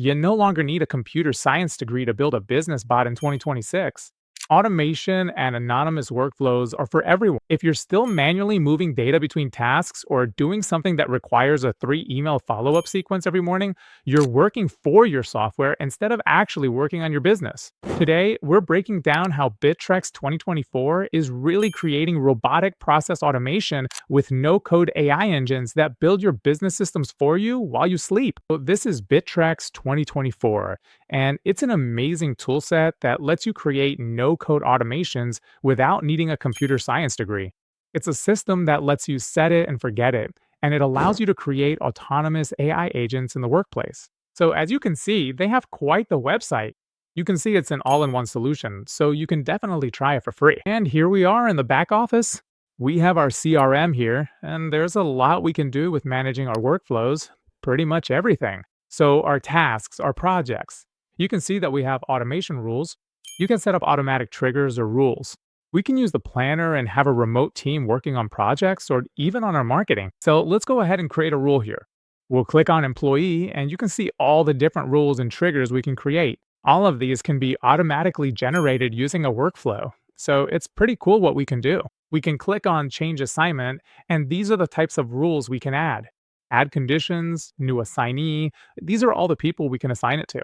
You no longer need a computer science degree to build a business bot in 2026. Automation and anonymous workflows are for everyone. If you're still manually moving data between tasks or doing something that requires a 3 email follow up sequence every morning, you're working for your software instead of actually working on your business. Today, we're breaking down how Bittrex 2024 is really creating robotic process automation with no code AI engines that build your business systems for you while you sleep. So this is Bittrex 2024. And it's an amazing toolset that lets you create no code automations without needing a computer science degree. It's a system that lets you set it and forget it, and it allows you to create autonomous AI agents in the workplace. So, as you can see, they have quite the website. You can see it's an all in one solution, so you can definitely try it for free. And here we are in the back office. We have our CRM here, and there's a lot we can do with managing our workflows, pretty much everything. So, our tasks, our projects. You can see that we have automation rules. You can set up automatic triggers or rules. We can use the planner and have a remote team working on projects or even on our marketing. So let's go ahead and create a rule here. We'll click on employee and you can see all the different rules and triggers we can create. All of these can be automatically generated using a workflow. So it's pretty cool what we can do. We can click on change assignment and these are the types of rules we can add. Add conditions, new assignee. These are all the people we can assign it to.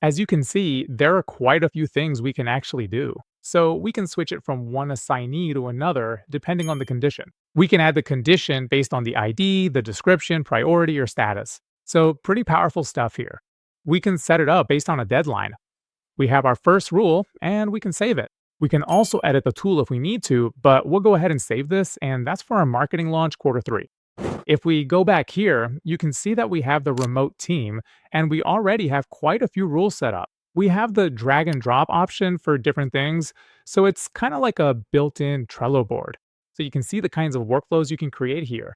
As you can see, there are quite a few things we can actually do. So we can switch it from one assignee to another depending on the condition. We can add the condition based on the ID, the description, priority, or status. So pretty powerful stuff here. We can set it up based on a deadline. We have our first rule and we can save it. We can also edit the tool if we need to, but we'll go ahead and save this, and that's for our marketing launch Q3. If we go back here, you can see that we have the remote team, and we already have quite a few rules set up. We have the drag and drop option for different things, so it's kind of like a built-in Trello board. So you can see the kinds of workflows you can create here.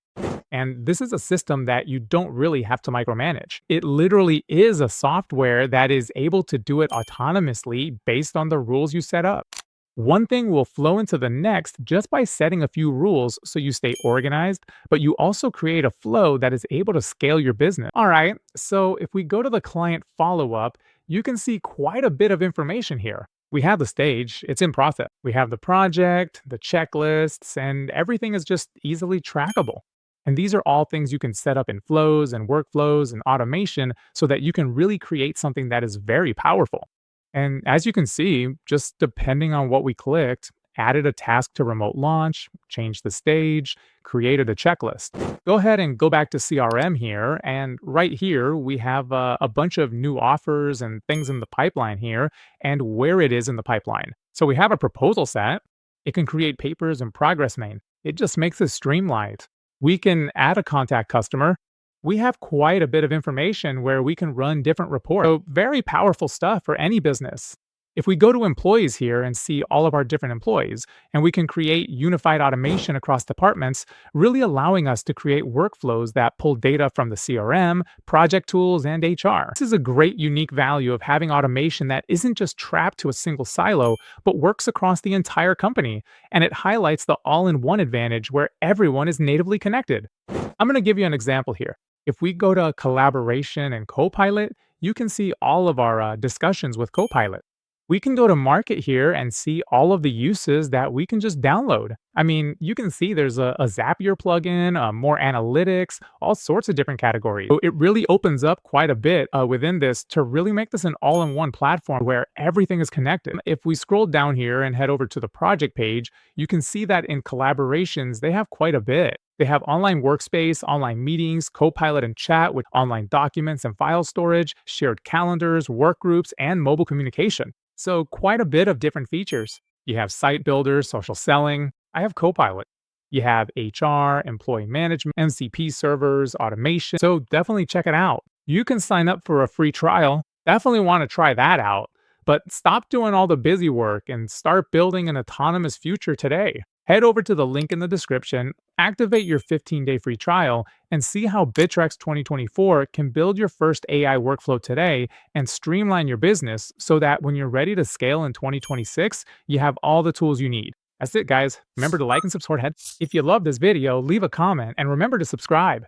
And this is a system that you don't really have to micromanage. It literally is a software that is able to do it autonomously based on the rules you set up. One thing will flow into the next just by setting a few rules so you stay organized, but you also create a flow that is able to scale your business. All right, so if we go to the client follow-up, you can see quite a bit of information here. We have the stage, it's in process. We have the project, the checklists, and everything is just easily trackable. And these are all things you can set up in flows and workflows and automation so that you can really create something that is very powerful. And as you can see, just depending on what we clicked, added a task to remote launch, changed the stage, created a checklist. Go ahead and go back to CRM here, and right here we have a bunch of new offers and things in the pipeline here, and where it is in the pipeline. So we have a proposal set. It can create papers and progress main. It just makes it streamlined. We can add a contact customer. We have quite a bit of information where we can run different reports. So very powerful stuff for any business. If we go to employees here and see all of our different employees, and we can create unified automation across departments, really allowing us to create workflows that pull data from the CRM, project tools, and HR. This is a great unique value of having automation that isn't just trapped to a single silo, but works across the entire company. And it highlights the all-in-one advantage where everyone is natively connected. I'm going to give you an example here. If we go to collaboration and Copilot, you can see all of our discussions with Copilot. We can go to market here and see all of the uses that we can just download. I mean, you can see there's a Zapier plugin, more analytics, all sorts of different categories. So it really opens up quite a bit within this to really make this an all-in-one platform where everything is connected. If we scroll down here and head over to the project page, you can see that in collaborations, they have quite a bit. They have online workspace, online meetings, Copilot and chat with online documents and file storage, shared calendars, work groups, and mobile communication. So quite a bit of different features. You have site builders, social selling. I have Copilot. You have HR, employee management, MCP servers, automation. So definitely check it out. You can sign up for a free trial. Definitely want to try that out. But stop doing all the busy work and start building an autonomous future today. Head over to the link in the description, activate your 15-day free trial, and see how Bittrex 2024 can build your first AI workflow today and streamline your business so that when you're ready to scale in 2026, you have all the tools you need. That's it, guys. Remember to like and subscribe. If you love this video, leave a comment and remember to subscribe.